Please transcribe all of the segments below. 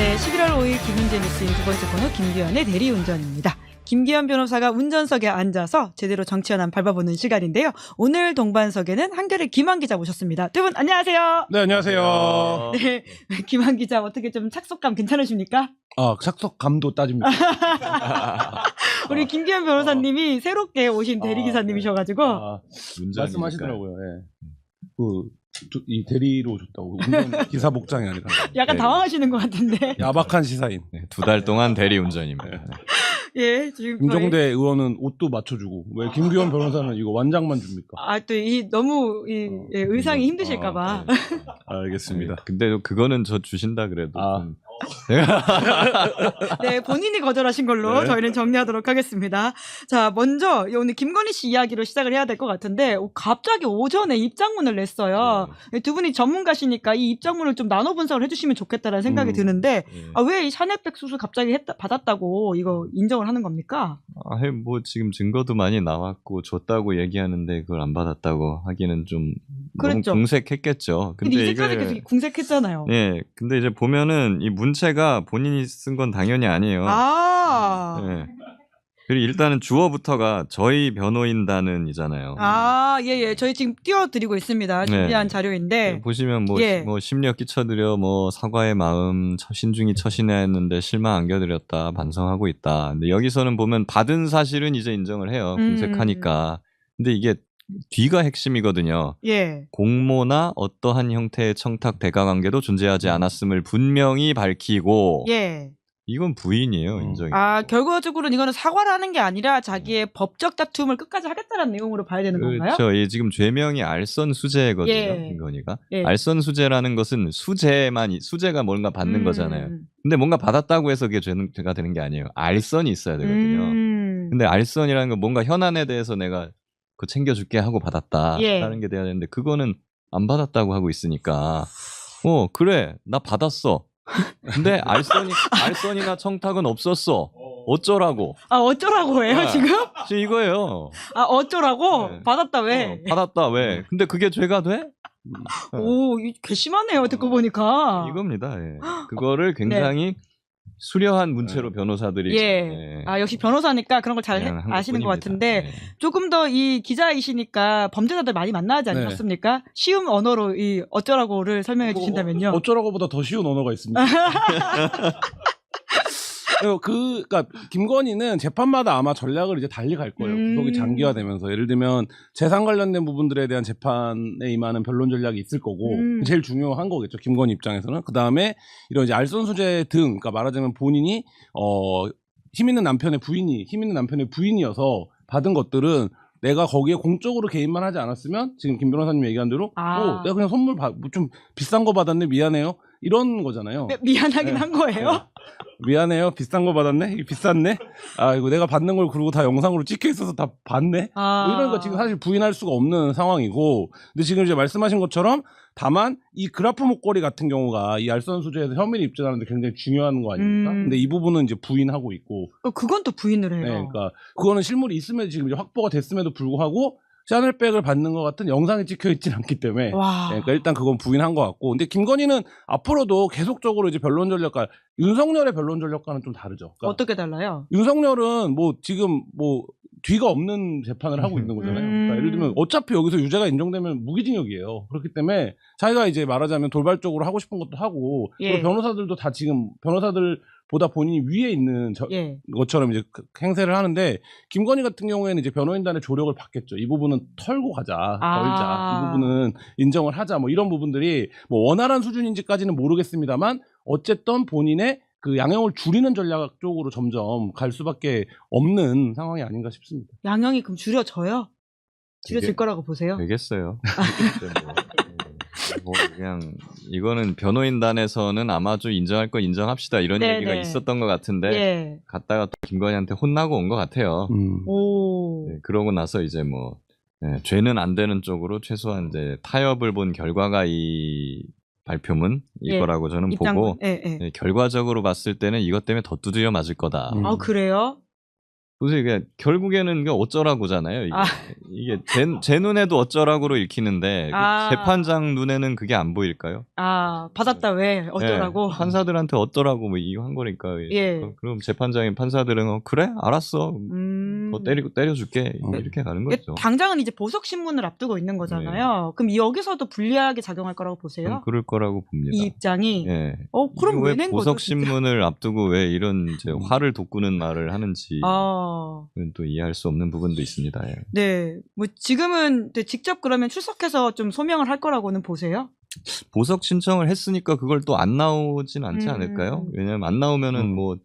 네, 11월 5일 김은재 뉴스인 두 번째 코너 김기현의 대리운전입니다. 김기현 변호사가 운전석에 앉아서 제대로 정치 현안 밟아보는 시간인데요. 오늘 동반석에는 한겨레 김한 기자 모셨습니다. 두 분 안녕하세요. 네, 안녕하세요. 네, 김한 기자 어떻게 좀 착속감 괜찮으십니까? 아, 착석감도 따집니다. 우리 김기현 변호사님이 새롭게 오신 대리기사님이셔가지고 말씀하시더라고요. 예. 이 대리로 줬다고. 운전 기사 복장이 아니라. 약간 당황하시는 것 같은데. 야박한 시사인. 네, 2달 동안 대리운전입니다. 네. 예, 지금 김종대 의원은 옷도 맞춰주고 왜 김기현 변호사는 이거 완장만 줍니까? 또 이 너무 의상이 힘드실까봐. 네. 알겠습니다. 근데 그거는 저 주신다 그래도. 네, 본인이 거절하신 걸로 네. 저희는 정리하도록 하겠습니다. 자, 먼저 오늘 김건희 씨 이야기로 시작을 해야 될 것 같은데 갑자기 오전에 입장문을 냈어요. 두 분이 전문가시니까 이 입장문을 좀 나눠 분석을 해주시면 좋겠다라는 생각이 드는데 왜 이 샤넬백 수술 갑자기 받았다고 이거 인정을 하는 겁니까? 뭐 지금 증거도 많이 나왔고 줬다고 얘기하는데 그걸 안 받았다고 하기는 좀 그랬죠. 너무 궁색했겠죠. 근데 이제까지 계속 궁색했잖아요. 네, 근데 이제 보면은 이 문체가 본인이 쓴 건 당연히 아니에요. 네. 그리고 일단은 주어부터가 저희 변호인단은이잖아요. 예. 저희 지금 띄워드리고 있습니다. 준비한 자료인데. 보시면 뭐 심력 끼쳐드려 뭐 사과의 마음 신중히 처신해야 했는데 실망 안겨드렸다 반성하고 있다. 근데 여기서는 보면 받은 사실은 이제 인정을 해요. 궁색하니까. 근데 이게 뒤가 핵심이거든요. 예. 공모나 어떠한 형태의 청탁 대가 관계도 존재하지 않았음을 분명히 밝히고. 예. 이건 부인이에요, 인정이. 결과적으로는 이거는 사과를 하는 게 아니라 자기의 법적 다툼을 끝까지 하겠다는 내용으로 봐야 되는 건가요? 그렇죠. 예, 지금 죄명이 알선 수재거든요, 김건희가. 알선 수재라는 것은 수재가 뭔가 받는 거잖아요. 근데 뭔가 받았다고 해서 그게 죄가 되는 게 아니에요. 알선이 있어야 되거든요. 근데 알선이라는 건 뭔가 현안에 대해서 내가 그거 챙겨줄게 하고 받았다라는 게 돼야 되는데 그거는 안 받았다고 하고 있으니까 그래 나 받았어. 근데 알선이나 청탁은 없었어. 어쩌라고? 어쩌라고 해요 지금? 지금 이거예요. 어쩌라고? 네. 받았다 왜? 받았다 왜? 근데 그게 죄가 돼? 오, 괘씸하네요 듣고 보니까. 이겁니다. 예. 그거를 굉장히 수려한 문체로 변호사들이 역시 변호사니까 그런 걸 잘 아시는 것 같은데 조금 더 이 기자이시니까 범죄자들 많이 만나지 않으셨습니까? 쉬운 언어로 이 어쩌라고를 설명해 주신다면요. 어쩌라고보다 더 쉬운 언어가 있습니다. 그러니까 김건희는 재판마다 아마 전략을 이제 달리 갈 거예요. 구속이 장기화되면서 예를 들면 재산 관련된 부분들에 대한 재판에 임하는 변론 전략이 있을 거고 제일 중요한 거겠죠. 김건희 입장에서는 그 다음에 이런 이제 알선 수재 등, 그러니까 말하자면 본인이 힘 있는 남편의 부인이어서 받은 것들은 내가 거기에 공적으로 개입만 하지 않았으면 지금 김 변호사님 얘기한 대로 내가 그냥 선물 좀 비싼 거 받았네 미안해요 이런 거잖아요. 미안하긴 한 거예요? 미안해요. 비싼 거 받았네? 이게 비쌌네? 이거 내가 받는 걸 그러고 다 영상으로 찍혀 있어서 다 봤네? 뭐 이런 거 지금 사실 부인할 수가 없는 상황이고. 근데 지금 이제 말씀하신 것처럼 다만 이 그래프 목걸이 같은 경우가 이 알선 수재에서 혐의를 입증하는데 굉장히 중요한 거 아닙니까? 근데 이 부분은 이제 부인하고 있고. 그건 또 부인을 해요. 네, 그러니까 그거는 실물이 있음에도 지금 이제 확보가 됐음에도 불구하고 샤넬백을 받는 것 같은 영상이 찍혀 있진 않기 때문에 그러니까 일단 그건 부인한 것 같고. 근데 김건희는 앞으로도 계속적으로 이제 변론 전략과 윤석열의 변론 전략과는 좀 다르죠. 그러니까 어떻게 달라요? 윤석열은 지금 뒤가 없는 재판을 하고 있는 거잖아요. 그러니까 예를 들면 어차피 여기서 유죄가 인정되면 무기징역이에요. 그렇기 때문에 자기가 이제 말하자면 돌발적으로 하고 싶은 것도 하고 그리고 변호사들도 다 지금 변호사들보다 본인이 위에 있는 것처럼 이제 행세를 하는데 김건희 같은 경우에는 이제 변호인단의 조력을 받겠죠. 이 부분은 털고 가자, 걸자. 이 부분은 인정을 하자. 뭐 이런 부분들이 원활한 수준인지까지는 모르겠습니다만 어쨌든 본인의 그 양형을 줄이는 전략 쪽으로 점점 갈 수밖에 없는 상황이 아닌가 싶습니다. 양형이 그럼 줄여져요? 줄여질 거라고 보세요? 되겠어요. 그냥 이거는 변호인단에서는 아마 좀 인정할 거 인정합시다 이런 얘기가 있었던 것 같은데 갔다가 또 김건희한테 혼나고 온 것 같아요. 그러고 나서 이제 죄는 안 되는 쪽으로 최소한 이제 타협을 본 결과가 이 발표문 이거라고 저는 보고 결과적으로 봤을 때는 이것 때문에 더 두드려 맞을 거다. 그래요? 도대체 이게 결국에는 이게 어쩌라고잖아요. 이게 제 눈에도 어쩌라고로 읽히는데 그 재판장 눈에는 그게 안 보일까요? 받았다 왜 어쩌라고? 네, 판사들한테 어쩌라고 뭐 이거 한 거니까. 그럼 재판장인 판사들은 그래 알았어. 더 때려줄게 이렇게 가는 거죠. 당장은 이제 보석 신문을 앞두고 있는 거잖아요. 그럼 여기서도 불리하게 작용할 거라고 보세요? 그럴 거라고 봅니다. 이 입장이. 예. 그럼 왜 낸 거죠? 보석 신문을 앞두고 왜 이런 이제 화를 돋구는 말을 하는지 또 이해할 수 없는 부분도 있습니다. 예. 네, 뭐 지금은 직접 그러면 출석해서 좀 소명을 할 거라고는 보세요? 보석 신청을 했으니까 그걸 또 안 나오진 않지 않을까요? 왜냐면 안 나오면은 뭐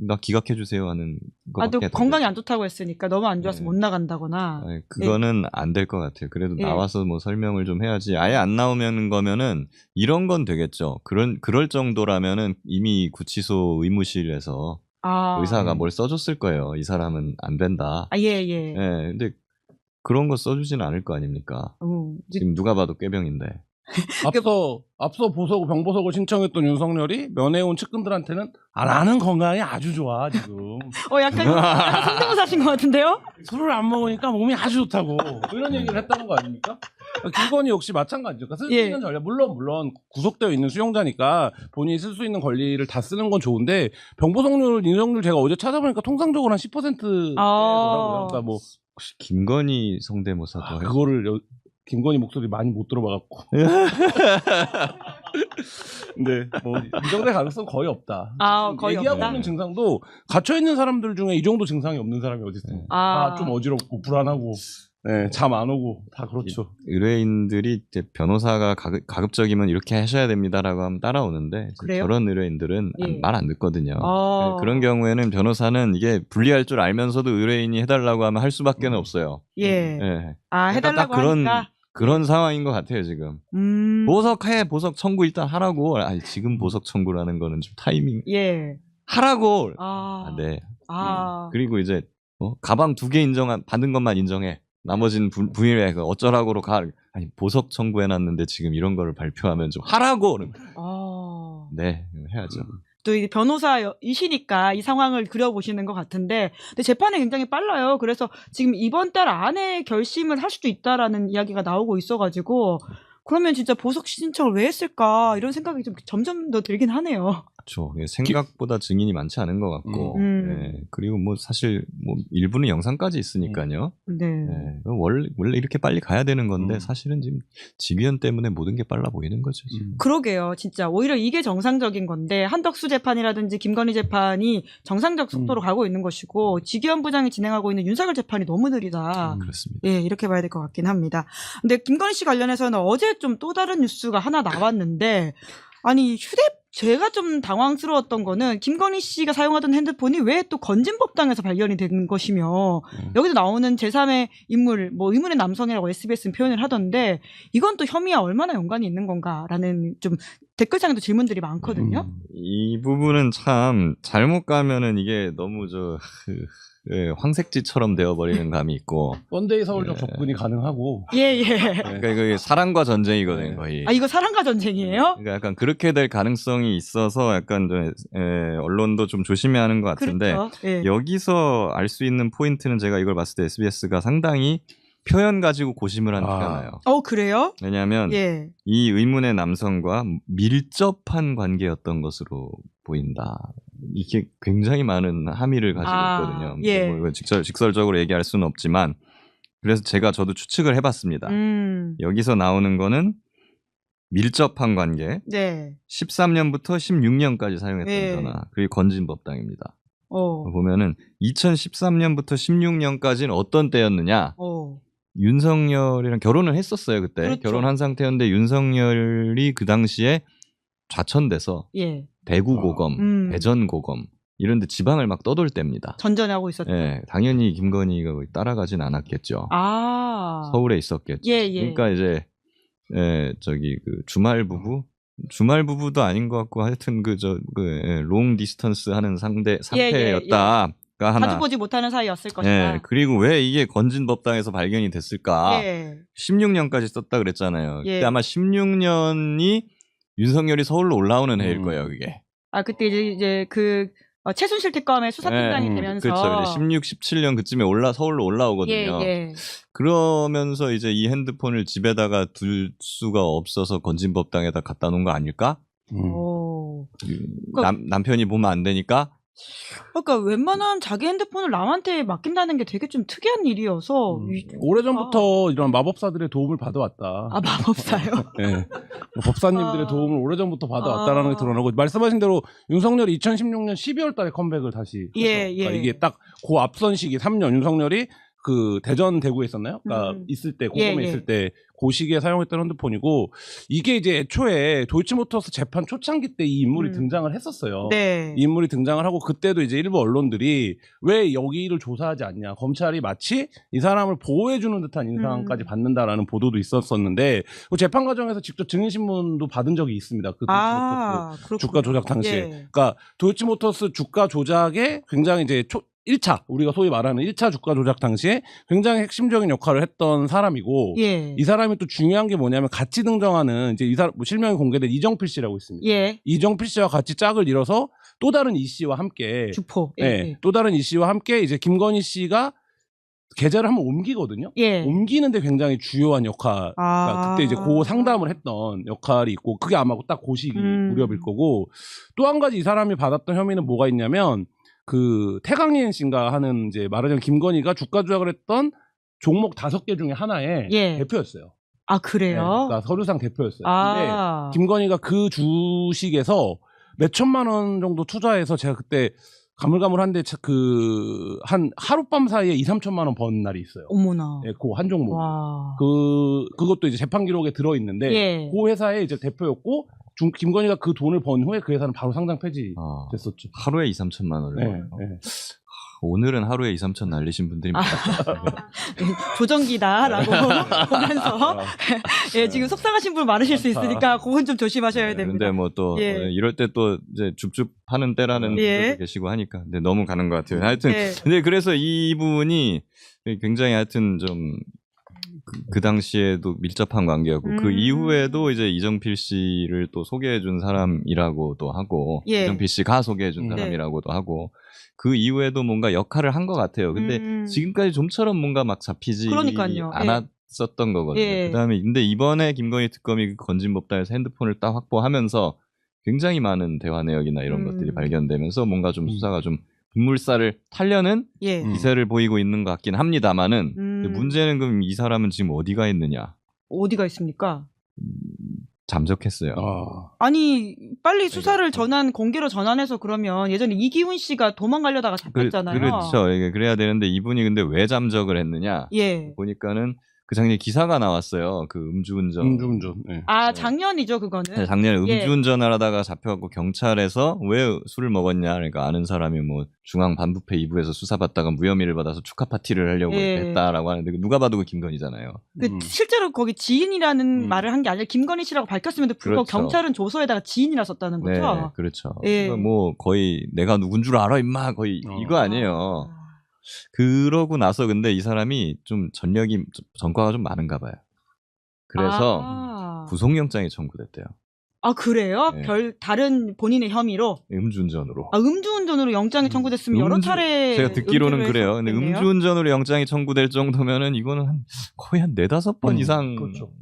나 기각해 주세요 하는 거밖에 또 건강이 안 좋다고 했으니까 너무 안 좋아서 못 나간다거나. 그거는 안 될 것 같아요. 그래도 나와서 뭐 설명을 좀 해야지. 아예 안 나오는 거면은 이런 건 되겠죠. 그럴 정도라면은 이미 구치소 의무실에서 의사가 뭘 써줬을 거예요. 이 사람은 안 된다. 예. 근데 그런 거 써주진 않을 거 아닙니까? 지금 누가 봐도 꾀병인데. 앞서 병보석을 신청했던 윤석열이 면회온 측근들한테는 나는 건강이 아주 좋아 지금. 약간 성대모사신 것 같은데요? 술을 안 먹으니까 몸이 아주 좋다고 이런 얘기를 했다는 거 아닙니까? 김건희 역시 마찬가지죠. 그러니까 쓸 수 있는 전략 물론 구속되어 있는 수용자니까 본인이 쓸 수 있는 권리를 다 쓰는 건 좋은데 병보석률 인정률 제가 어제 찾아보니까 통상적으로 한 10%더라고요. 그러니까 뭐 혹시 김건희 성대모사도 해요? 그거를 김건희 목소리 많이 못 들어봐갖고. 근데 뭐 인정될 가능성 거의 없다. 거의 얘기하고 없다. 있는 증상도 갇혀 있는 사람들 중에 이 정도 증상이 없는 사람이 어디 있어요? 좀 어지럽고 불안하고, 잠 안 오고 다 그렇죠. 의뢰인들이 이제 변호사가 가급적이면 이렇게 하셔야 됩니다라고 하면 따라오는데 저런 의뢰인들은 말 안 듣거든요. 그런 경우에는 변호사는 이게 불리할 줄 알면서도 의뢰인이 해달라고 하면 할 수밖에는 없어요. 해달라고 하니까. 그런 상황인 것 같아요 지금. 보석 청구 일단 하라고. 지금 보석 청구라는 거는 좀 타이밍. 하라고. 네. 그리고 이제 가방 2개 받은 것만 인정해. 나머지는 부인해. 어쩌라고로 가. 보석 청구해놨는데 지금 이런 거를 발표하면 좀 하라고. 네, 해야죠. 또 이 변호사이시니까 이 상황을 그려보시는 것 같은데, 근데 재판이 굉장히 빨라요. 그래서 지금 이번 달 안에 결심을 할 수도 있다라는 이야기가 나오고 있어가지고, 그러면 진짜 보석 신청을 왜 했을까 이런 생각이 좀 점점 더 들긴 하네요. 그렇죠. 생각보다 증인이 많지 않은 것 같고, 그리고 뭐 사실 뭐 일부는 영상까지 있으니까요. 원래 이렇게 빨리 가야 되는 건데 사실은 지금 직위원 때문에 모든 게 빨라 보이는 거죠. 그러게요, 진짜 오히려 이게 정상적인 건데 한덕수 재판이라든지 김건희 재판이 정상적 속도로 가고 있는 것이고 직위원 부장이 진행하고 있는 윤석열 재판이 너무 느리다. 그렇습니다. 이렇게 봐야 될 것 같긴 합니다. 근데 김건희 씨 관련해서는 어제 좀 또 다른 뉴스가 하나 나왔는데, 제가 좀 당황스러웠던 거는 김건희 씨가 사용하던 핸드폰이 왜 또 건진법당에서 발견이 된 것이며, 여기서 나오는 제3의 인물, 뭐 의문의 남성이라고 SBS는 표현을 하던데, 이건 또 혐의와 얼마나 연관이 있는 건가라는 좀 댓글창에도 질문들이 많거든요. 이 부분은 참 잘못 가면은 이게 너무 황색지처럼 되어버리는 감이 있고. 펀데이 서울적 접근이 가능하고. 그러니까 이거 사랑과 전쟁이거든요, 거의. 이거 사랑과 전쟁이에요? 그러니까 약간 그렇게 될 가능성이 있어서 약간 언론도 좀 조심해야 하는 것 같은데, 그렇죠. 여기서 알 수 있는 포인트는 제가 이걸 봤을 때 SBS가 상당히 표현 가지고 고심을 한 티가 나요. 그래요? 왜냐하면 이 의문의 남성과 밀접한 관계였던 것으로 보인다. 이게 굉장히 많은 함의를 가지고 있거든요. 뭐 직설적으로 얘기할 수는 없지만, 그래서 저도 추측을 해봤습니다. 여기서 나오는 거는 밀접한 관계, 13년부터 16년까지 사용했던 전화, 그리고 건진법당입니다. 보면은 2013년부터 16년까지는 어떤 때였느냐? 윤석열이랑 결혼을 했었어요, 그때. 그렇죠. 결혼한 상태였는데 윤석열이 그 당시에 좌천돼서 대구고검, 대전고검 이런 데 지방을 막 떠돌 때입니다. 전전하고 있었죠. 당연히 김건희가 따라가진 않았겠죠. 서울에 있었겠죠. 그러니까 이제 주말 부부도 아닌 것 같고, 하여튼 롱 디스턴스 하는 상태였다. 자주 보지 못하는 사이였을 것이다. 그리고 왜 이게 건진법당에서 발견이 됐을까? 16년까지 썼다 그랬잖아요. 그때 아마 16년이 윤석열이 서울로 올라오는 해일 거예요, 그게. 그때 이제 그 최순실 특검의 수사팀장이 되면서 그렇죠. 16, 17년 그쯤에 서울로 올라오거든요. 예. 그러면서 이제 이 핸드폰을 집에다가 둘 수가 없어서 건진법당에다 갖다 놓은 거 아닐까? 오. 남편이 보면 안 되니까. 그러니까 웬만한 자기 핸드폰을 남한테 맡긴다는 게 되게 좀 특이한 일이어서 오래전부터 이런 마법사들의 도움을 받아왔다. 아, 마법사요? 네. 법사님들의 도움을 오래전부터 받아왔다라는 게 드러나고 말씀하신 대로 윤석열이 2016년 12월 달에 컴백을 다시 하죠. 그러니까 이게 딱 그 앞선 시기 3년 윤석열이 그 대전 대구에 있었나요? 그러니까 있을 때 고검에 있을 때 그 시기에 사용했던 핸드폰이고 이게 이제 애초에 도이치모터스 재판 초창기 때 이 인물이 등장을 했었어요. 네. 이 인물이 등장을 하고 그때도 이제 일부 언론들이 왜 여기를 조사하지 않냐, 검찰이 마치 이 사람을 보호해주는 듯한 인상까지 받는다라는 보도도 있었었는데 그 재판 과정에서 직접 증인신문도 받은 적이 있습니다. 그 도이치모터스 주가 조작 당시에. 그러니까 도이치모터스 주가 조작에 굉장히 이제 1차 우리가 소위 말하는 1차 주가 조작 당시에 굉장히 핵심적인 역할을 했던 사람이고 이 사람이 또 중요한 게 뭐냐면 같이 등장하는 이제 이 사람 실명이 공개된 이정필 씨라고 있습니다. 이정필 씨와 같이 짝을 이뤄서 또 다른 이 씨와 함께 주포. 또 다른 이 씨와 함께 이제 김건희 씨가 계좌를 한번 옮기거든요. 옮기는데 굉장히 주요한 역할. 그러니까 그때 이제 고 상담을 했던 역할이 있고 그게 아마 딱 고 시기 무렵일 거고 또 한 가지 이 사람이 받았던 혐의는 뭐가 있냐면 그 태강리엔 씨인가 하는 이제 말하자면 김건희가 주가 조작을 했던 종목 5개 중에 하나의 대표였어요. 아, 그래요? 그러니까 서류상 대표였어요. 근데 김건희가 그 주식에서 몇 천만 원 정도 투자해서 제가 그때 가물가물한데 그 한 하룻밤 사이에 2, 3천만 원 번 날이 있어요. 어머나. 그 한 종목. 그것도 이제 재판 기록에 들어 있는데 그 회사의 이제 대표였고 김건희가 그 돈을 번 후에 그 회사는 바로 상장 폐지됐었죠. 하루에 2, 3천만 원을. 오늘은 하루에 2, 3천 날리신 분들이 많았어요. 조정기다라고 보면서 지금 속상하신 분 많으실 수 있으니까 그건 좀 조심하셔야 됩니다. 근데 뭐 또 이럴 때 또 이제 줍줍 하는 때라는 분들도 계시고 하니까 근데 너무 가는 것 같아요. 하여튼 근데 그래서 이 부분이 굉장히 하여튼 좀 그 당시에도 밀접한 관계였고 그 이후에도 이제 이정필 씨를 또 소개해준 사람이라고도 하고 이정필 씨가 소개해준 사람이라고도 하고 그 이후에도 뭔가 역할을 한 것 같아요. 근데 지금까지 좀처럼 뭔가 막 잡히지 않았었던 거거든요. 그다음에 근데 이번에 김건희 특검이 건진법단에서 핸드폰을 딱 확보하면서 굉장히 많은 대화 내역이나 이런 것들이 발견되면서 뭔가 좀 수사가 좀 분물살을 타려는 기세를 보이고 있는 것 같긴 합니다만은 문제는 그럼 이 사람은 지금 어디가 있느냐? 어디가 있습니까? 잠적했어요. 아니 빨리 수사를 공개로 전환해서 그러면 예전에 이기훈 씨가 도망가려다가 잡혔잖아요. 그렇죠. 그래야 되는데 이분이 근데 왜 잠적을 했느냐? 보니까는 그 작년에 기사가 나왔어요. 그 음주운전. 작년이죠, 그거는. 작년에 음주운전을 하다가 잡혀갖고 경찰에서 왜 술을 먹었냐. 그러니까 아는 사람이 뭐 중앙 반부패 2부에서 수사받다가 무혐의를 받아서 축하 파티를 하려고 했다라고 하는데 누가 봐도 그 김건희잖아요. 실제로 거기 지인이라는 말을 한 게 아니라 김건희 씨라고 밝혔음에도 불구하고 경찰은 조서에다가 지인이라 썼다는 거죠. 네, 그렇죠. 그러니까 뭐 거의 내가 누군 줄 알아 임마 거의 이거 아니에요. 그러고 나서 근데 이 사람이 좀 전과가 좀 많은가 봐요. 그래서 구속영장이 청구됐대요. 아, 그래요? 다른 본인의 혐의로? 음주운전으로. 음주운전으로 영장이 청구됐으면 여러 차례. 제가 듣기로는 그래요. 근데 음주운전으로 영장이 청구될 정도면은 이거는 거의 한 4-5번 이상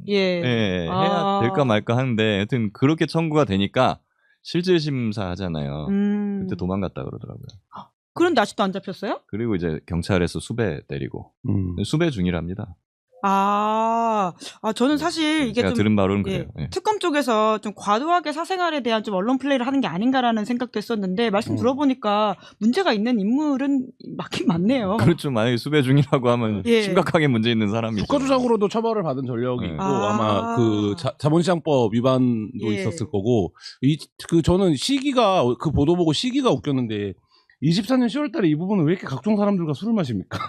해야 될까 말까 하는데 하여튼 그렇게 청구가 되니까 실질심사 하잖아요. 그때 도망갔다 그러더라고요. 그런데 아직도 안 잡혔어요? 그리고 이제 경찰에서 수배 때리고 수배 중이랍니다. 저는 사실 이게 제가 좀 들은 바로는 그래요. 특검 쪽에서 좀 과도하게 사생활에 대한 좀 언론 플레이를 하는 게 아닌가라는 생각도 했었는데 말씀 들어보니까 문제가 있는 인물은 맞긴 맞네요. 그렇죠. 만약에 수배 중이라고 하면 심각하게 문제 있는 사람이죠. 주가 조작으로도 처벌을 받은 전력이 있고 아마 그 자본시장법 위반도 있었을 거고 저는 시기가 그 보도 보고 시기가 웃겼는데 24년 10월 달에 이 부분은 왜 이렇게 각종 사람들과 술을 마십니까?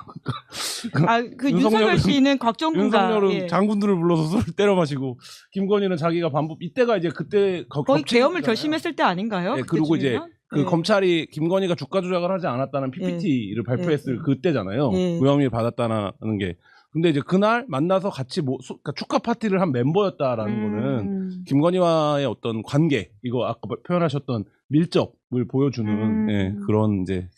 윤석열 씨는 곽정군과 윤석열은 장군들을 불러서 술을 때려 마시고 김건희는 자기가 이때가 이제 그때 거의 계엄을 결심했을 때 아닌가요? 그리고 이제 그 검찰이 김건희가 주가 조작을 하지 않았다는 PPT를 발표했을 그때잖아요. 무혐의를 받았다는 게. 근데 이제 그날 만나서 같이 그러니까 축하 파티를 한 멤버였다라는 거는 김건희와의 어떤 관계, 이거 아까 표현하셨던 밀접, 보여주는 예, 그런 이제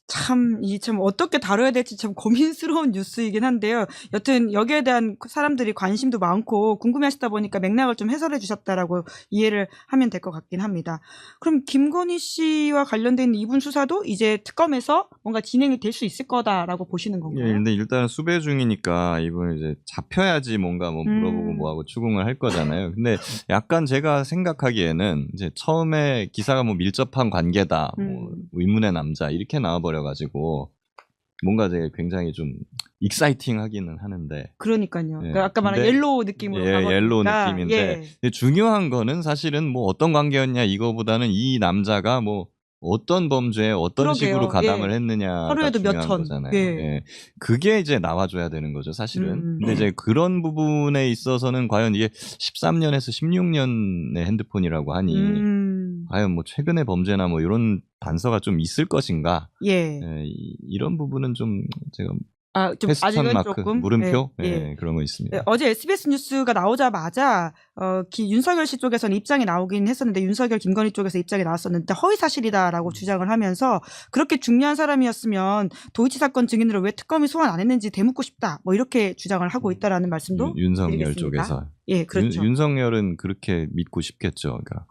참 어떻게 다뤄야 될지 참 고민스러운 뉴스이긴 한데요. 여튼 여기에 대한 사람들이 관심도 많고 궁금해하시다 보니까 맥락을 좀 해설해 주셨다라고 이해를 하면 될 것 같긴 합니다. 그럼 김건희 씨와 관련된 이분 수사도 이제 특검에서 뭔가 진행이 될 수 있을 거다라고 보시는 건가요? 예, 근데 일단은 수배 중이니까 이분 이제 잡혀야지 뭔가 뭐 물어보고 뭐하고 추궁을 할 거잖아요. 근데 약간 제가 생각하기에는 이제 처음에 기사가 뭐 밀접한 관계다, 뭐 의문의 남자 이렇게 나와버려 가지고 뭔가 되게 굉장히 좀 익사이팅하기는 하는데. 그러니까요. 예, 그러니까 아까 말한 옐로우 느낌으로 예, 가버리니까. 옐로우 느낌인데 근데 중요한 거는 사실은 뭐 어떤 관계였냐 이거보다는 이 남자가 뭐 어떤 범죄에 어떤 그러게요. 식으로 가담을 했느냐가 하루에도 몇 중요한 천. 거잖아요. 예. 예. 그게 이제 나와줘야 되는 거죠, 사실은. 근데 이제 그런 부분에 있어서는 과연 이게 13년에서 16년의 핸드폰이라고 하니 과연 뭐 최근의 범죄나 뭐 이런 단서가 좀 있을 것인가? 예. 예, 이런 부분은 좀 제가 좀 퀘스천 아직은 마크, 조금 물음표 예, 예. 예, 그런 거 있습니다. 네, 어제 SBS 뉴스가 나오자마자 윤석열 씨 쪽에서는 입장이 나오긴 했었는데 윤석열 김건희 쪽에서 입장이 나왔었는데 허위 사실이다라고 주장을 하면서 그렇게 중요한 사람이었으면 도이치 사건 증인으로 왜 특검이 소환 안 했는지 되묻고 싶다 뭐 이렇게 주장을 하고 있다라는 말씀도 윤석열 드리겠습니다. 쪽에서 예, 그렇죠. 윤석열은 그렇게 믿고 싶겠죠. 그러니까.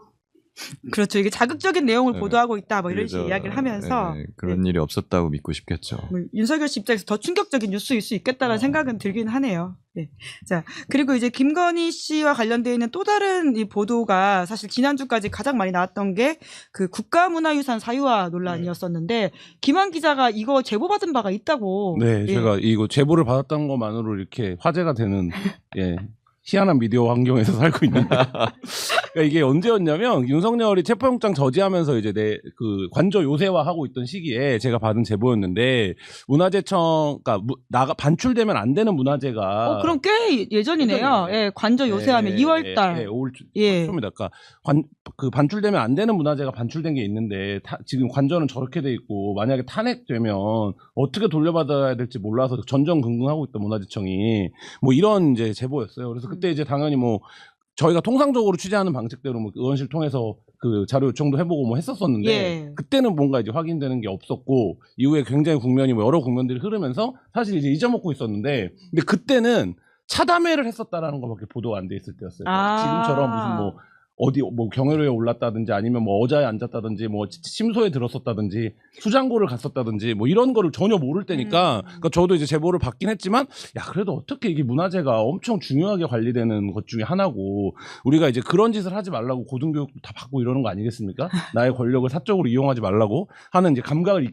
그렇죠. 이게 자극적인 내용을 보도하고 있다 뭐 이런 식의 그래서, 이야기를 하면서 그런 일이 없었다고 믿고 싶겠죠. 윤석열 씨 입장에서 더 충격적인 뉴스일 수 있겠다는 생각은 들긴 하네요. 네. 자, 그리고 이제 김건희 씨와 관련되어 있는 또 다른 이 보도가 사실 지난주까지 가장 많이 나왔던 게 그 국가문화유산 사유화 논란이었었는데 김한 기자가 이거 제보받은 바가 있다고. 네, 예. 제가 이거 제보를 받았던 것만으로 이렇게 화제가 되는 예. 희한한 미디어 환경에서 살고 있는데 그러니까 이게 언제였냐면 윤석열이 체포영장 저지하면서 이제 그 관저 요새화하고 있던 시기에 제가 받은 제보였는데 문화재청 그러니까 반출되면 안 되는 문화재가 그럼 꽤 예전이네요. 예, 관저 요새하면 2월 달. 5월 예. 초입니다. 그러니까 그 반출되면 안 되는 문화재가 반출된 게 있는데 지금 관저는 저렇게 돼 있고 만약에 탄핵되면 어떻게 돌려받아야 될지 몰라서 전전긍긍하고 있던 문화재청이 뭐 이런 이제 제보였어요. 그래서 그때 이제 당연히 뭐 저희가 통상적으로 취재하는 방식대로 뭐 의원실 통해서 그 자료 요청도 해보고 뭐 했었었는데 예. 그때는 뭔가 이제 확인되는 게 없었고 이후에 굉장히 국면이 뭐 여러 국면들이 흐르면서 사실 이제 잊어먹고 있었는데 근데 그때는 차담회를 했었다라는 것밖에 보도가 안 돼 있을 때였어요. 지금처럼 무슨 뭐 어디 뭐 경회로에 올랐다든지 아니면 뭐 어자에 앉았다든지 뭐 침소에 들었었다든지 수장고를 갔었다든지 뭐 이런 거를 전혀 모를 때니까 그러니까 저도 이제 제보를 받긴 했지만 야 그래도 어떻게 이게 문화재가 엄청 중요하게 관리되는 것 중에 하나고 우리가 이제 그런 짓을 하지 말라고 고등교육도 다 받고 이러는 거 아니겠습니까? 나의 권력을 사적으로 이용하지 말라고 하는 이제 감각을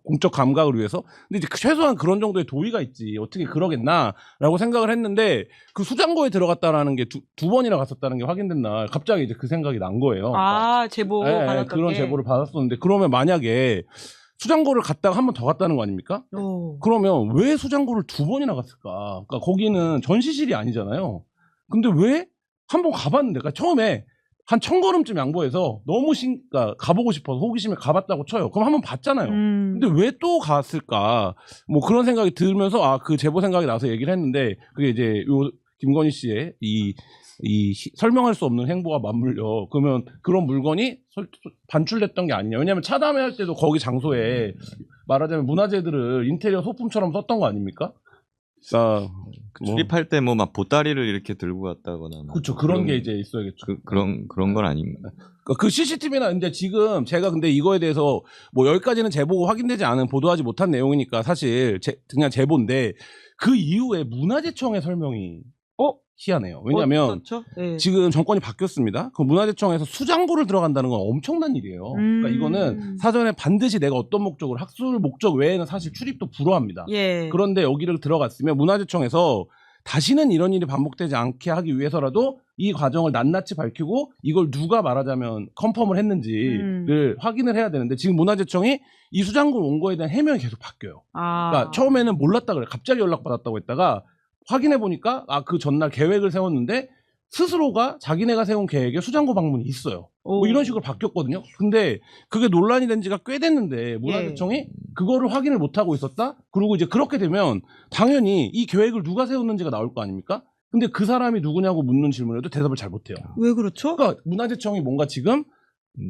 공적 감각을 위해서 근데 이제 최소한 그런 정도의 도의가 있지 어떻게 그러겠나라고 생각을 했는데 그 수장고에 들어갔다라는 게 두 번이나 갔었다는 게 확인된 날 갑자기 이제 그 생각이 난 거예요. 제보 네, 받았던 그런 게. 제보를 받았었는데 그러면 만약에 수장고를 갔다가 한 번 더 갔다는 거 아닙니까? 그러면 왜 수장고를 두 번이나 갔을까? 그러니까 거기는 전시실이 아니잖아요. 근데 왜 한 번 가봤는데, 그러니까 처음에 한 1000걸음쯤 양보해서 너무 그러니까 가보고 싶어서 호기심에 가봤다고 쳐요. 그럼 한 번 봤잖아요. 근데 왜 또 갔을까? 뭐 그런 생각이 들면서 그 제보 생각이 나서 얘기를 했는데 그게 이제 요 김건희 씨의 이 설명할 수 없는 행보가 맞물려. 그러면 그런 물건이 반출됐던 게 아니냐. 왜냐하면 차담회 할 때도 거기 장소에 말하자면 문화재들을 인테리어 소품처럼 썼던 거 아닙니까? 출입할 때 뭐 막 보따리를 이렇게 들고 갔다거나. 그렇죠. 그런 게 이제 있어야겠죠. 그런 건 아닌가. 그 CCTV나 이제 지금 제가 근데 이거에 대해서 뭐 여기까지는 제보가 확인되지 않은 보도하지 못한 내용이니까 사실 그냥 제보인데 그 이후에 문화재청의 설명이 희한해요. 왜냐하면 네. 지금 정권이 바뀌었습니다. 그 문화재청에서 수장고를 들어간다는 건 엄청난 일이에요. 그러니까 이거는 사전에 반드시 내가 어떤 목적으로 학술 목적 외에는 사실 출입도 불허합니다. 예. 그런데 여기를 들어갔으면 문화재청에서 다시는 이런 일이 반복되지 않게 하기 위해서라도 이 과정을 낱낱이 밝히고 이걸 누가 말하자면 컨펌을 했는지를 확인을 해야 되는데 지금 문화재청이 이 수장고 온 거에 대한 해명이 계속 바뀌어요. 그러니까 처음에는 몰랐다 그래. 갑자기 연락받았다고 했다가 확인해 보니까 그 전날 계획을 세웠는데 스스로가 자기네가 세운 계획에 수장고 방문이 있어요. 뭐 이런 식으로 바뀌었거든요. 근데 그게 논란이 된 지가 꽤 됐는데 문화재청이 그거를 확인을 못 하고 있었다. 그리고 이제 그렇게 되면 당연히 이 계획을 누가 세웠는지가 나올 거 아닙니까? 근데 그 사람이 누구냐고 묻는 질문에도 대답을 잘 못해요. 왜 그렇죠? 그러니까 문화재청이 뭔가 지금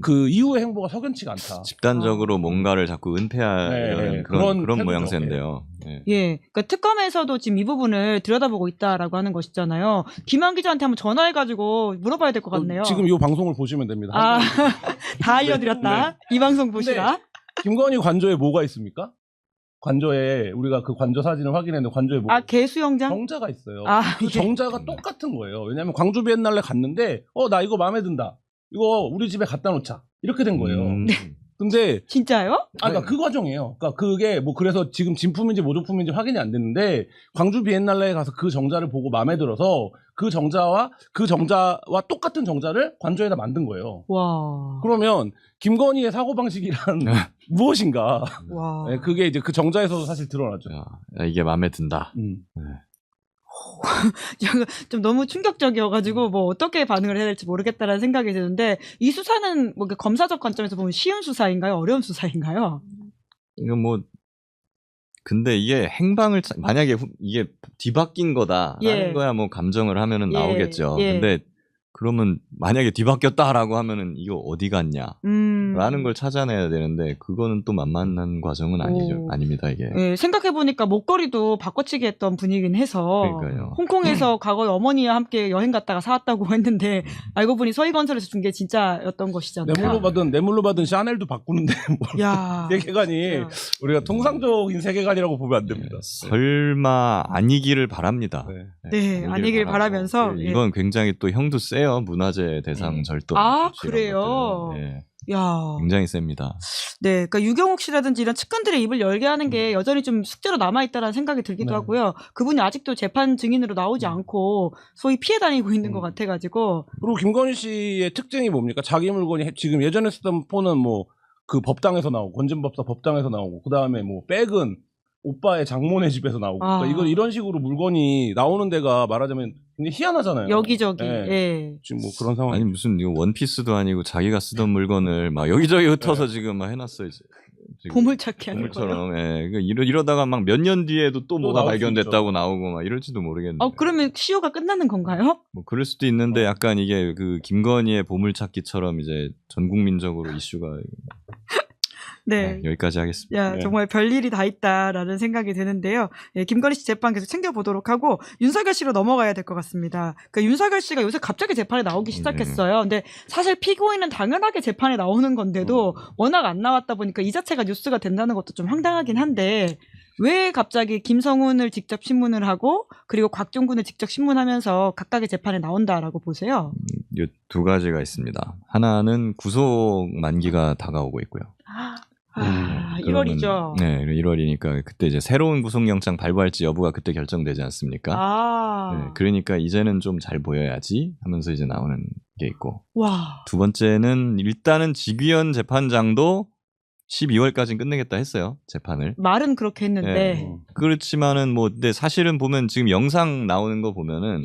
그 이후의 행보가 석연치가 않다. 집단적으로 뭔가를 자꾸 은폐하려는 그런 태도죠. 모양새인데요. 예, 그러니까 특검에서도 지금 이 부분을 들여다보고 있다라고 하는 것이잖아요. 김한 기자한테 한번 전화해가지고 물어봐야 될 것 같네요. 지금 이 방송을 보시면 됩니다. 아, 다 알려드렸다. 이 방송 보시라. 김건희 관저에 뭐가 있습니까? 관저에 우리가 그 관저 사진을 확인했는데 관저에 뭐 개수영장? 정자가 있어요. 아, 그 예. 정자가 똑같은 거예요. 왜냐하면 광주 비엔날레 갔는데 나 이거 마음에 든다. 이거 우리 집에 갖다 놓자. 이렇게 된 거예요. 근데 진짜요? 그러니까 그 과정이에요. 그러니까 그게 뭐 그래서 지금 진품인지 모조품인지 확인이 안 됐는데 광주 비엔날레에 가서 그 정자를 보고 마음에 들어서 그 정자와 똑같은 정자를 관저에다 만든 거예요. 와. 그러면 김건희의 사고 방식이란 무엇인가? 와. 네, 그게 이제 그 정자에서도 사실 드러나죠. 야, 이게 마음에 든다. 좀 너무 충격적이어가지고 뭐 어떻게 반응을 해야 될지 모르겠다라는 생각이 드는데 이 수사는 뭐 검사적 관점에서 보면 쉬운 수사인가요? 어려운 수사인가요? 이거 뭐 근데 이게 행방을 만약에 이게 뒤바뀐 거다라는 거야 뭐 감정을 하면은 나오겠죠. 근데 그러면 만약에 뒤바뀌었다라고 하면은 이거 어디 갔냐? 라는 걸 찾아내야 되는데 그거는 또 만만한 과정은 아닙니다 이게. 네, 생각해보니까 목걸이도 바꿔치기 했던 분이긴 해서 그러니까요. 홍콩에서 과거에 어머니와 함께 여행 갔다가 사왔다고 했는데 알고 보니 서희건설에서 준 게 진짜였던 것이잖아요. 뇌물로 받은 샤넬도 바꾸는데 뭐 야. 세계관이 우리가 통상적인 세계관이라고 보면 안 됩니다. 설마 아니기를 바랍니다. 네, 아니길 바라면서 이건 굉장히 또 형도 세요. 문화재 대상 절도. 아, 그래요? 야. 굉장히 셉니다. 네, 그러니까 유경욱 씨라든지 이런 측근들의 입을 열게 하는 게 여전히 좀 숙제로 남아있다라는 생각이 들기도 하고요. 그분이 아직도 재판 증인으로 나오지 않고 소위 피해 다니고 있는 것 같아가지고. 그리고 김건희 씨의 특징이 뭡니까? 자기 물건이 지금 예전에 쓰던 폰은 뭐 그 법당에서 나오고 건진법사 법당에서 나오고 그 다음에 뭐 백은 오빠의 장모네 집에서 나오고 그러니까 이런 식으로 물건이 나오는 데가 말하자면 굉장히 희한하잖아요. 여기저기. 지금 뭐 그런 상황. 아니 무슨 이거 원피스도 아니고 자기가 쓰던 물건을 막 여기저기 흩어서 지금 막 해놨어요. 보물찾기 하는 보물처럼. 이러다가 막 몇 년 뒤에도 또 뭐가 발견됐다고 나오고 막 이럴지도 모르겠는데. 그러면 시효가 끝나는 건가요? 뭐 그럴 수도 있는데 약간 이게 그 김건희의 보물찾기처럼 이제 전 국민적으로 이슈가. 네. 여기까지 하겠습니다. 정말 별일이 다 있다라는 생각이 드는데요. 김건희 씨 재판 계속 챙겨보도록 하고 윤석열 씨로 넘어가야 될 것 같습니다. 그러니까 윤석열 씨가 요새 갑자기 재판에 나오기 시작했어요. 근데 사실 피고인은 당연하게 재판에 나오는 건데도 워낙 안 나왔다 보니까 이 자체가 뉴스가 된다는 것도 좀 황당하긴 한데 왜 갑자기 김성훈을 직접 신문을 하고 그리고 곽종군을 직접 신문하면서 각각의 재판에 나온다라고 보세요? 이 두 가지가 있습니다. 하나는 구속 만기가 다가오고 있고요. 1월이죠. 네, 1월이니까 그때 이제 새로운 구속영장 발부할지 여부가 그때 결정되지 않습니까? 네, 그러니까 이제는 좀 잘 보여야지 하면서 이제 나오는 게 있고. 두 번째는 일단은 직위원 재판장도 12월까지는 끝내겠다 했어요, 재판을. 말은 그렇게 했는데. 그렇지만은 뭐, 근데 사실은 보면 지금 영상 나오는 거 보면은.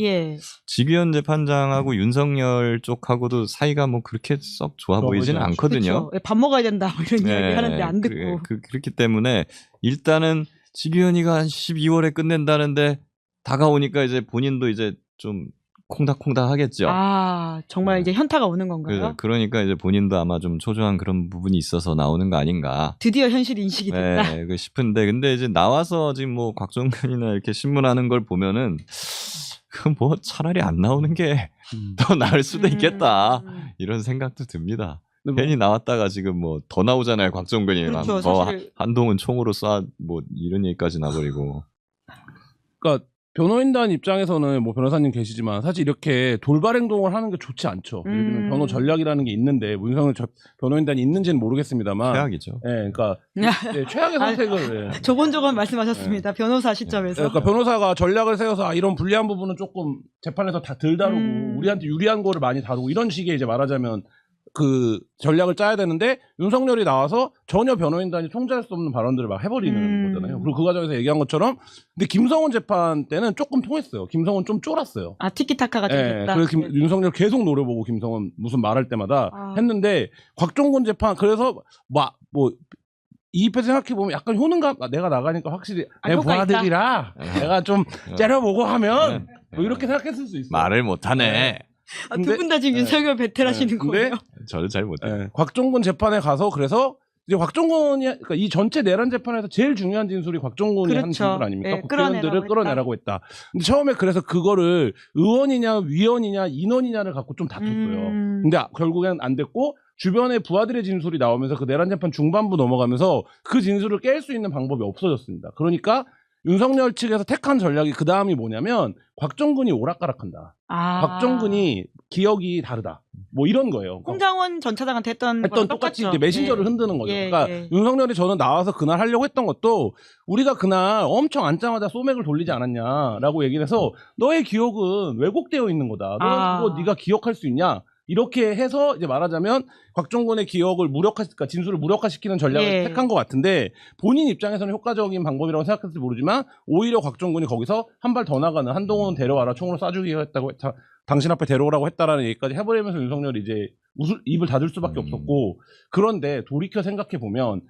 직위원 재판장하고 윤석열 쪽하고도 사이가 뭐 그렇게 썩 좋아 보이지는 않거든요. 그쵸. 밥 먹어야 된다, 뭐 이런 이야기 하는데 안 듣고. 그렇기 때문에 일단은 직위원이가 한 12월에 끝낸다는데 다가오니까 이제 본인도 이제 좀 콩닥콩닥 하겠죠. 정말 이제 현타가 오는 건가요? 그러니까 이제 본인도 아마 좀 초조한 그런 부분이 있어서 나오는 거 아닌가. 드디어 현실 인식이 됐다. 싶은데 근데 이제 나와서 지금 뭐 곽종근이나 이렇게 신문하는 걸 보면은 뭐 차라리 안 나오는 게 더 나을 수도 있겠다. 이런 생각도 듭니다. 괜히 나왔다가 지금 뭐 더 나오잖아요. 곽종근이 그렇죠, 더 한동훈 총으로 쏴 뭐 이런 얘기까지 나버리고. 그러니까 변호인단 입장에서는 뭐 변호사님 계시지만 사실 이렇게 돌발 행동을 하는 게 좋지 않죠. 예를 들면 변호 전략이라는 게 있는데 윤석열 변호인단이 있는지는 모르겠습니다만 최악이죠. 그러니까 최악의 선택을 조곤조곤 말씀하셨습니다. 변호사 시점에서. 그러니까 변호사가 전략을 세워서 이런 불리한 부분은 조금 재판에서 다 덜 다루고 우리한테 유리한 거를 많이 다루고 이런 식의 이제 말하자면 그 전략을 짜야 되는데 윤석열이 나와서 전혀 변호인단이 통제할 수 없는 발언들을 막 해버리는 거잖아요. 그리고 그 과정에서 얘기한 것처럼 근데 김성훈 재판 때는 조금 통했어요. 김성훈 좀 쫄았어요. 티키타카가 좀 됐다. 그래서 윤석열 계속 노려보고 김성훈 무슨 말할 때마다 했는데 곽종군 재판 그래서 뭐 이입해서 생각해보면 약간 효능감 내가 나가니까 확실히 내 부하들이라 내가 좀 째려보고 하면 뭐 이렇게 생각했을 수 있어요. 말을 못하네. 두 분 다 지금 윤석열 베테랑이시는 거예요? 저는 잘 못해요. 네, 곽종근 재판에 가서 그래서 이제 곽종근이 그러니까 이 전체 내란 재판에서 제일 중요한 진술이 곽종근이 한 진술 아닙니까? 예, 국회의원들을 끌어내라고 했다. 근데 처음에 그래서 그거를 의원이냐 위원이냐 인원이냐를 갖고 좀 다퉜어요. 근데 결국엔 안 됐고 주변에 부하들의 진술이 나오면서 그 내란 재판 중반부 넘어가면서 그 진술을 깰 수 있는 방법이 없어졌습니다. 그러니까 윤석열 측에서 택한 전략이 그 다음이 뭐냐면 곽종근이 오락가락한다. 곽종근이 기억이 다르다. 뭐 이런 거예요. 홍장원 전 차장한테 했던 똑같이 이제 메신저를 흔드는 거죠. 예, 그러니까 예. 윤석열이 저는 나와서 그날 하려고 했던 것도 우리가 그날 엄청 앉자마자 소맥을 돌리지 않았냐라고 얘기를 해서 너의 기억은 왜곡되어 있는 거다. 너 그거 네가 기억할 수 있냐? 이렇게 해서 이제 말하자면 곽종근의 기억을 그러니까 진술을 무력화시키는 전략을 예. 택한 것 같은데 본인 입장에서는 효과적인 방법이라고 생각했을지 모르지만 오히려 곽종근이 거기서 한 발 더 나가는 한동훈 데려와라 총으로 쏴주기로 했다고 당신 앞에 데려오라고 했다라는 얘기까지 해버리면서 윤석열이 이제 입을 닫을 수밖에 없었고 그런데 돌이켜 생각해 보면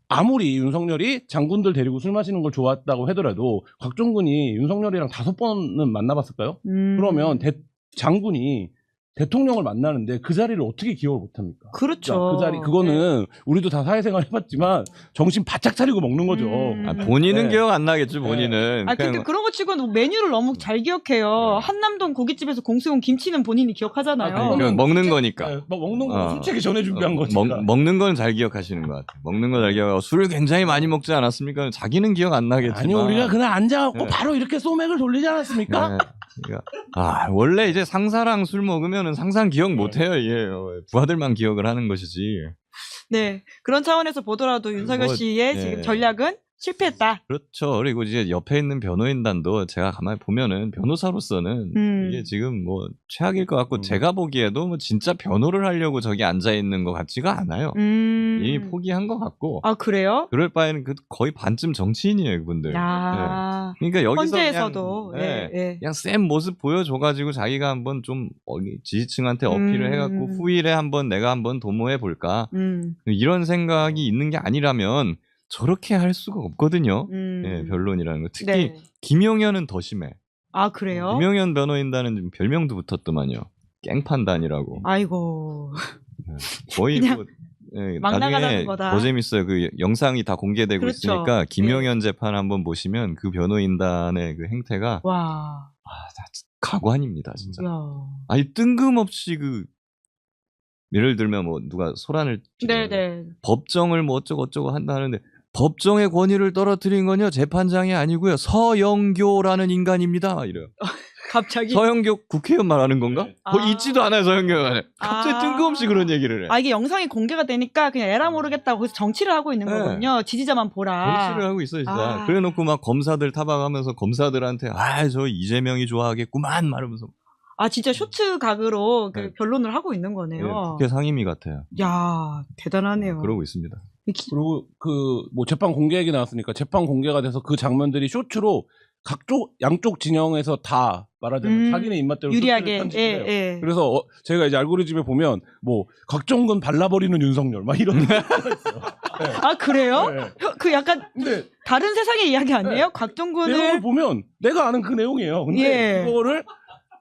아무리 윤석열이 장군들 데리고 술 마시는 걸 좋아했다고 하더라도 곽종근이 윤석열이랑 5번은 만나봤을까요? 그러면 장군이 대통령을 만나는데 그 자리를 어떻게 기억을 못합니까? 그렇죠. 그러니까 그 자리 그거는 우리도 다 사회생활 해봤지만 정신 바짝 차리고 먹는 거죠. 본인은 네. 기억 안 나겠죠. 본인은. 근데 그런 거 치고는 메뉴를 너무 잘 기억해요. 한남동 고깃집에서 공수용 김치는 본인이 기억하잖아요. 그건 먹는 거니까. 네, 먹는 거 술책이 전에 준비한 거니까. 먹는 건 잘 기억하시는 것 같아요. 먹는 건 잘 기억하고 술을 굉장히 많이 먹지 않았습니까? 자기는 기억 안 나겠지만. 아니 우리가 그날 앉아갖고 바로 이렇게 소맥을 돌리지 않았습니까? 원래 이제 상사랑 술 먹으면은 상상 기억 못해요. 부하들만 기억을 하는 것이지. 네, 그런 차원에서 보더라도 윤석열 씨의 지금 전략은 실패했다. 그렇죠. 그리고 이제 옆에 있는 변호인단도 제가 가만히 보면은 변호사로서는 이게 지금 뭐 최악일 것 같고 제가 보기에도 뭐 진짜 변호를 하려고 저기 앉아 있는 것 같지가 않아요. 이미 포기한 것 같고. 아 그래요? 그럴 바에는 거의 반쯤 정치인이에요, 그분들. 야. 네. 그러니까 여기서 헌재에서도 그냥 센 모습 보여줘가지고 자기가 한번 좀 지지층한테 어필을 해갖고 후일에 한번 내가 한번 도모해 볼까 이런 생각이 있는 게 아니라면. 저렇게 할 수가 없거든요. 변론이라는 거. 특히 김용현은 더 심해. 아 그래요? 김용현 변호인단은 별명도 붙었더만요. 깽판단이라고. 아이고. 거의 그냥 막 나가자는 나중에 거다. 더 재밌어요. 그 영상이 다 공개되고 그렇죠. 있으니까 김용현 재판 한번 보시면 그 변호인단의 그 행태가 가관입니다, 진짜. 아니 뜬금없이 예를 들면 뭐 누가 소란을 법정을 뭐 어쩌고 한다 하는데 법정의 권위를 떨어뜨린 건요 재판장이 아니고요 서영교라는 인간입니다 이래요. 갑자기 서영교 국회의원 말하는 건가? 거기 있지도 않아요 서영교가. 갑자기 뜬금없이 그런 얘기를 해. 이게 영상이 공개가 되니까 그냥 에라 모르겠다고 거기서 정치를 하고 있는 거군요. 지지자만 보라. 정치를 하고 있어요 진짜. 그래놓고 막 검사들 타박하면서 검사들한테 저 이재명이 좋아하겠구만 말하면서. 진짜 쇼츠 각으로 변론을 하고 있는 거네요. 네, 국회 상임위 같아요. 야, 대단하네요. 그러고 있습니다. 그리고 뭐 재판 공개 얘기 나왔으니까 재판 공개가 돼서 그 장면들이 쇼츠로 양쪽 진영에서 다 말하자면 자기네 입맛대로 유리하게 편집해요. 그래서 제가 이제 알고리즘에 보면 뭐 곽종근 발라버리는 윤석열 막 이런 게 있어요. 아 그래요? 네. 그 약간 다른 세상의 이야기 아니에요? 곽종근을 내용을 보면 내가 아는 그 내용이에요. 근데 그거를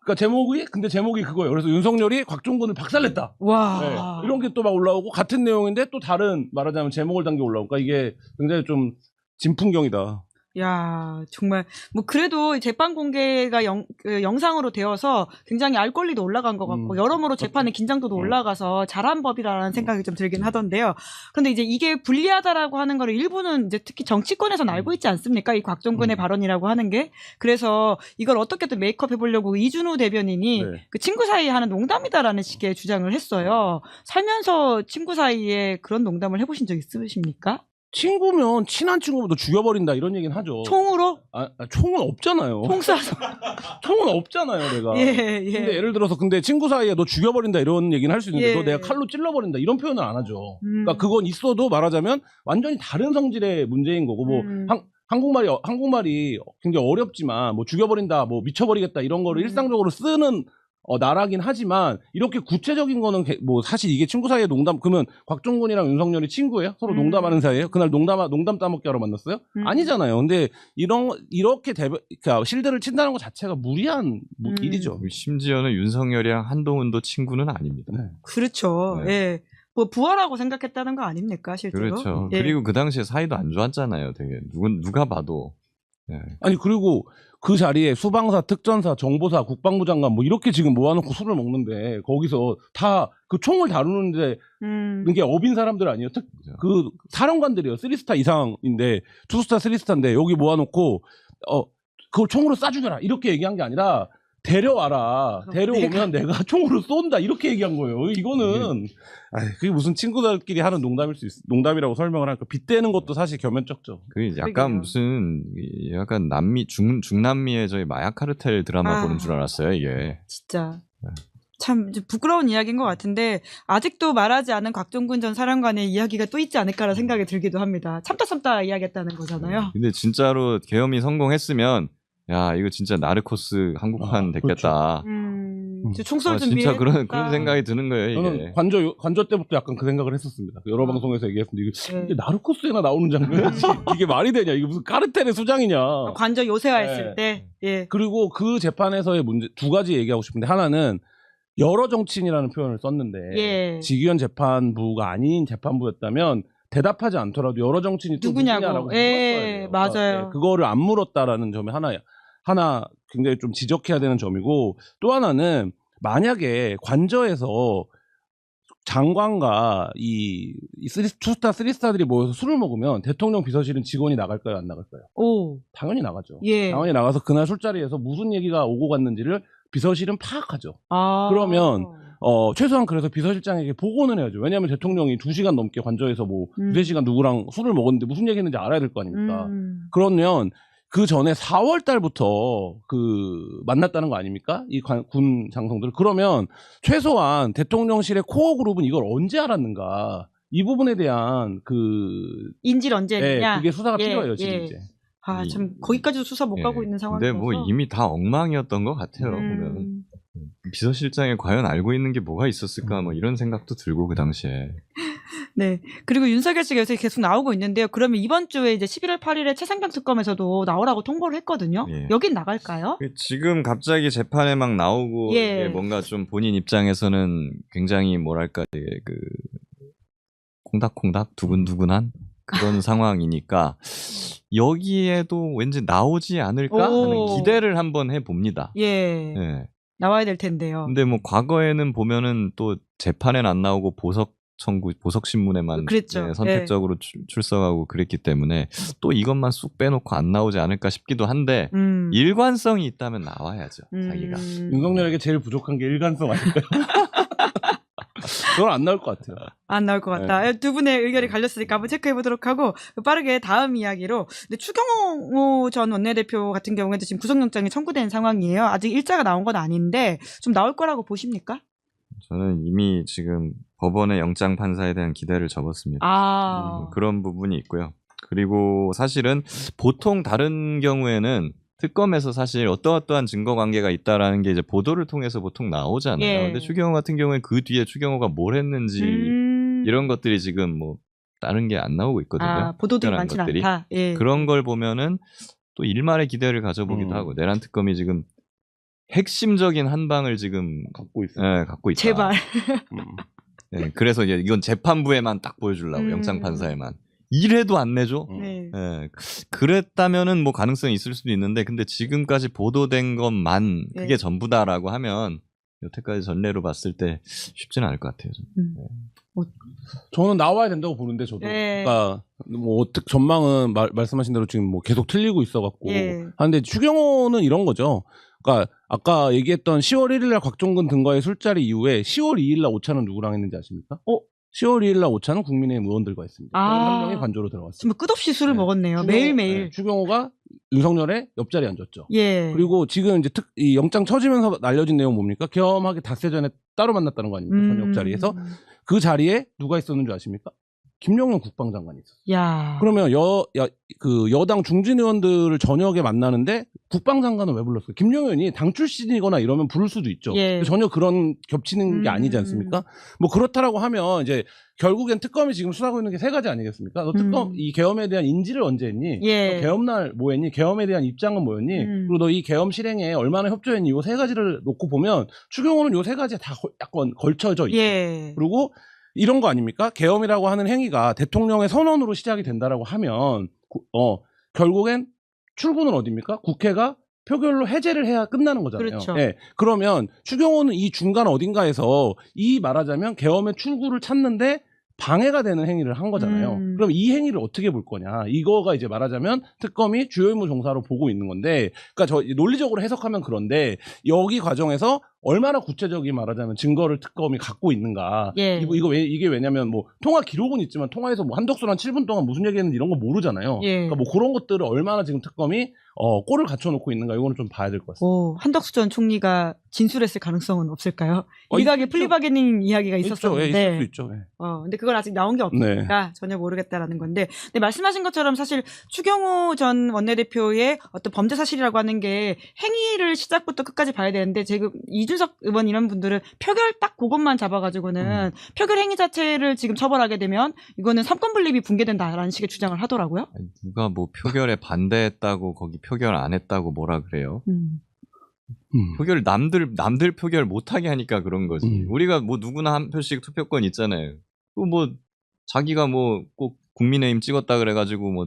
그러니까 제목이 그거예요. 그래서 윤석열이 곽종근을 박살냈다. 와. 이런 게 또 막 올라오고 같은 내용인데 또 다른 말하자면 제목을 담겨 올라오니까 이게 굉장히 좀 진풍경이다. 야, 정말 뭐 그래도 재판 공개가 영상으로 되어서 굉장히 알 권리도 올라간 것 같고 여러모로 재판의 긴장도도 올라가서 잘한 법이라는 생각이 좀 들긴 하던데요. 근데 이제 이게 불리하다라고 하는 거를 일부는 이제 특히 정치권에서는 알고 있지 않습니까? 이 곽종근의 발언이라고 하는 게. 그래서 이걸 어떻게든 메이크업 해보려고 이준우 대변인이 그 친구 사이에 하는 농담이다라는 식의 주장을 했어요. 살면서 친구 사이에 그런 농담을 해보신 적 있으십니까? 친구면 친한 친구면 너 죽여버린다 이런 얘기는 하죠. 총으로? 총은 없잖아요. 총 쏴서. 총은 없잖아요, 내가. 근데 예를 들어서 근데 친구 사이에 너 죽여버린다 이런 얘기는 할 수 있는데 너 내가 칼로 찔러버린다 이런 표현을 안 하죠. 그러니까 그건 있어도 말하자면 완전히 다른 성질의 문제인 거고 뭐 한국말이 굉장히 어렵지만 뭐 죽여버린다, 뭐 미쳐버리겠다 이런 거를 일상적으로 쓰는 나라긴 하지만 이렇게 구체적인 거는 뭐 사실 이게 친구 사이에 농담 그러면 곽종근이랑 윤석열이 친구예요? 서로 농담하는 사이예요? 그날 농담 따먹기 하러 만났어요? 아니잖아요. 근데 이렇게 그러니까 실드를 친다는 것 자체가 무리한 일이죠. 심지어는 윤석열이랑 한동훈도 친구는 아닙니다. 네. 그렇죠. 네. 예. 뭐 부하라고 생각했다는 거 아닙니까, 실제로? 그렇죠. 예. 그리고 그 당시에 사이도 안 좋았잖아요. 되게 누가 봐도. 네. 아니 그리고 그 자리에 수방사, 특전사, 정보사, 국방부 장관 뭐 이렇게 지금 모아놓고 술을 먹는데 거기서 다 그 총을 다루는데 이게 업인 사람들 아니에요? 그 사령관들이요. 3스타 이상인데 2스타, 3스타인데 여기 모아놓고 그걸 총으로 쏴주겨라 이렇게 얘기한 게 아니라 데려와라. 데려오면 내가 총으로 쏜다. 이렇게 얘기한 거예요. 이거는 그게 무슨 친구들끼리 하는 농담이라고 설명을 하니까 빗대는 것도 사실 겸연쩍죠. 그 약간 무슨 약간 중남미의 저희 마약 카르텔 드라마 보는 줄 알았어요, 이게. 진짜. 참 부끄러운 이야기인 것 같은데 아직도 말하지 않은 곽종근 전 사령관의 이야기가 또 있지 않을까라는 생각이 들기도 합니다. 참다 이야기했다는 거잖아요. 근데 진짜로 계엄이 성공했으면 야 이거 진짜 나르코스 한국판 됐겠다. 총쏠 준비. 진짜 그런 생각이 드는 거예요. 이게. 저는 관저 때부터 약간 그 생각을 했었습니다. 여러 방송에서 얘기했는데 이게 나르코스에나 나오는 장면이지 이게 말이 되냐? 이게 무슨 카르텔의 수장이냐? 관저 요새화했을 때. 예. 그리고 그 재판에서의 문제 두 가지 얘기하고 싶은데 하나는 여러 정치인이라는 표현을 썼는데 직위원 재판부가 아닌 재판부였다면 대답하지 않더라도 여러 정치인이 또 누구냐라고 물었어요. 맞아요. 그거를 안 물었다라는 점이 하나 굉장히 좀 지적해야 되는 점이고 또 하나는 만약에 관저에서 장관과 이 2스타, 3스타들이 모여서 술을 먹으면 대통령 비서실은 직원이 나갈까요? 안 나갈까요? 당연히 나가죠. 당연히 나가서 그날 술자리에서 무슨 얘기가 오고 갔는지를 비서실은 파악하죠. 그러면 최소한 그래서 비서실장에게 보고는 해야죠. 왜냐하면 대통령이 2시간 넘게 관저에서 뭐 2-3시간 누구랑 술을 먹었는데 무슨 얘기했는지 알아야 될 거 아닙니까? 그러면 그 전에 4월 달부터 만났다는 거 아닙니까? 이 군 장성들. 그러면 최소한 대통령실의 코어 그룹은 이걸 언제 알았는가? 이 부분에 대한 인지를 언제 했느냐? 그게 수사가 필요해요, 지금 이제. 참 거기까지도 수사 못 가고 있는 상황이라서. 근데 뭐 이미 다 엉망이었던 것 같아요. 보면 비서실장이 과연 알고 있는 게 뭐가 있었을까? 뭐 이런 생각도 들고 그 당시에. 네. 그리고 윤석열 씨가 요새 계속 나오고 있는데요. 그러면 이번 주에 이제 11월 8일에 최상병 특검에서도 나오라고 통보를 했거든요. 여긴 나갈까요? 지금 갑자기 재판에 막 나오고 이게 뭔가 좀 본인 입장에서는 굉장히 뭐랄까 콩닥콩닥 두근두근한 그런 상황이니까 여기에도 왠지 나오지 않을까 하는 기대를 한번 해봅니다. 나와야 될 텐데요. 근데 뭐 과거에는 보면은 또 재판엔 안 나오고 보석 신문에만 선택적으로 출석하고 그랬기 때문에 또 이것만 쑥 빼놓고 안 나오지 않을까 싶기도 한데 일관성이 있다면 나와야죠. 자기가. 윤석열에게 제일 부족한 게 일관성 아닐까요? 그건 안 나올 것 같아요. 안 나올 것 같다. 두 분의 의견이 갈렸으니까 한번 체크해 보도록 하고 빠르게 다음 이야기로. 근데 추경호 전 원내대표 같은 경우에도 지금 구속영장이 청구된 상황이에요. 아직 일자가 나온 건 아닌데 좀 나올 거라고 보십니까? 저는 이미 지금 법원의 영장 판사에 대한 기대를 접었습니다. 그런 부분이 있고요. 그리고 사실은 보통 다른 경우에는 특검에서 사실 어떠한 증거 관계가 있다라는 게 이제 보도를 통해서 보통 나오잖아요. 근데 추경호 같은 경우에 그 뒤에 추경호가 뭘 했는지 이런 것들이 지금 뭐 다른 게 안 나오고 있거든요. 보도들이 많지는 않다. 그런 걸 보면은 또 일말의 기대를 가져보기도 하고 내란 특검이 지금 핵심적인 한 방을 지금 갖고 있다. 제발. 그래서 이건 재판부에만 딱 보여주려고 영장 판사에만. 이래도 안 내줘? 그랬다면은 뭐 가능성이 있을 수도 있는데, 근데 지금까지 보도된 것만 그게 전부다라고 하면 여태까지 전례로 봤을 때 쉽지는 않을 것 같아요. 저는 나와야 된다고 보는데 저도. 그러니까 뭐 전망은 말씀하신 대로 지금 뭐 계속 틀리고 있어갖고 하는데 추경호는 이런 거죠. 그러니까 아까 얘기했던 10월 1일날 곽종근 등과의 술자리 이후에 10월 2일날 오차는 누구랑 했는지 아십니까? 10월 2일날 오차는 국민의힘 의원들과 했습니다. 한 명이 관저로 들어갔습니다. 정말 끝없이 술을 먹었네요. 매일매일. 추경호가 윤석열의 옆자리에 앉았죠. 그리고 지금 이제 이 영장 쳐지면서 알려진 내용 뭡니까? 계엄하기 닷새 전에 따로 만났다는 거 아닙니까? 전 옆자리에서. 그 자리에 누가 있었는 줄 아십니까? 김용현 국방장관이 있었어요. 야. 그러면 그 여당 중진 의원들을 저녁에 만나는데 국방장관은 왜 불렀어요? 김용현이 당 출신이거나 이러면 부를 수도 있죠. 예. 전혀 그런 겹치는 게 아니지 않습니까? 뭐 그렇다라고 하면 이제 결국엔 특검이 지금 수사하고 있는 게 세 가지 아니겠습니까? 너 특검 이 계엄에 대한 인지를 언제 했니? 예. 너 계엄날 뭐 했니? 계엄에 대한 입장은 뭐였니? 그리고 너 이 계엄 실행에 얼마나 협조했니? 요 세 가지를 놓고 보면 추경호는 요 세 가지에 다 약간 걸쳐져 있어요. 예. 그리고 이런 거 아닙니까? 계엄이라고 하는 행위가 대통령의 선언으로 시작이 된다라고 하면 결국엔 출구는 어디입니까? 국회가 표결로 해제를 해야 끝나는 거잖아요. 그렇죠. 예. 그러면 추경호는 이 중간 어딘가에서 이 말하자면 계엄의 출구를 찾는데 방해가 되는 행위를 한 거잖아요. 그럼 이 행위를 어떻게 볼 거냐. 이거가 이제 말하자면 특검이 주요 의무 종사로 보고 있는 건데, 그러니까 저 논리적으로 해석하면 그런데 여기 과정에서 얼마나 구체적인 말하자면 증거를 특검이 갖고 있는가. 예. 이게 왜냐면 뭐 통화 기록은 있지만 통화에서 뭐 한덕수랑 7분 동안 무슨 얘기했는지 이런 거 모르잖아요. 예. 그러니까 뭐 그런 것들을 얼마나 지금 특검이 꼴을 갖춰놓고 있는가. 이거는 좀 봐야 될 것 같습니다. 오, 한덕수 전 총리가 진술했을 가능성은 없을까요? 일각의 있죠. 플리바게닝 이야기가 있었었는데. 있을 수 있죠. 예. 근데 그건 아직 나온 게 없으니까 전혀 모르겠다라는 건데. 근데 말씀하신 것처럼 사실 추경호 전 원내대표의 어떤 범죄 사실이라고 하는 게 행위를 시작부터 끝까지 봐야 되는데 지금 이준석 의원 이런 분들은 표결 딱 그것만 잡아가지고는 표결 행위 자체를 지금 처벌하게 되면 이거는 삼권 분립이 붕괴된다라는 식의 주장을 하더라고요. 누가 뭐 표결에 반대했다고 거기 표결 안 했다고 뭐라 그래요? 표결 남들 표결 못하게 하니까 그런 거지. 우리가 뭐 누구나 한 표씩 투표권 있잖아요. 뭐 자기가 뭐 꼭 국민의힘 찍었다 그래가지고 뭐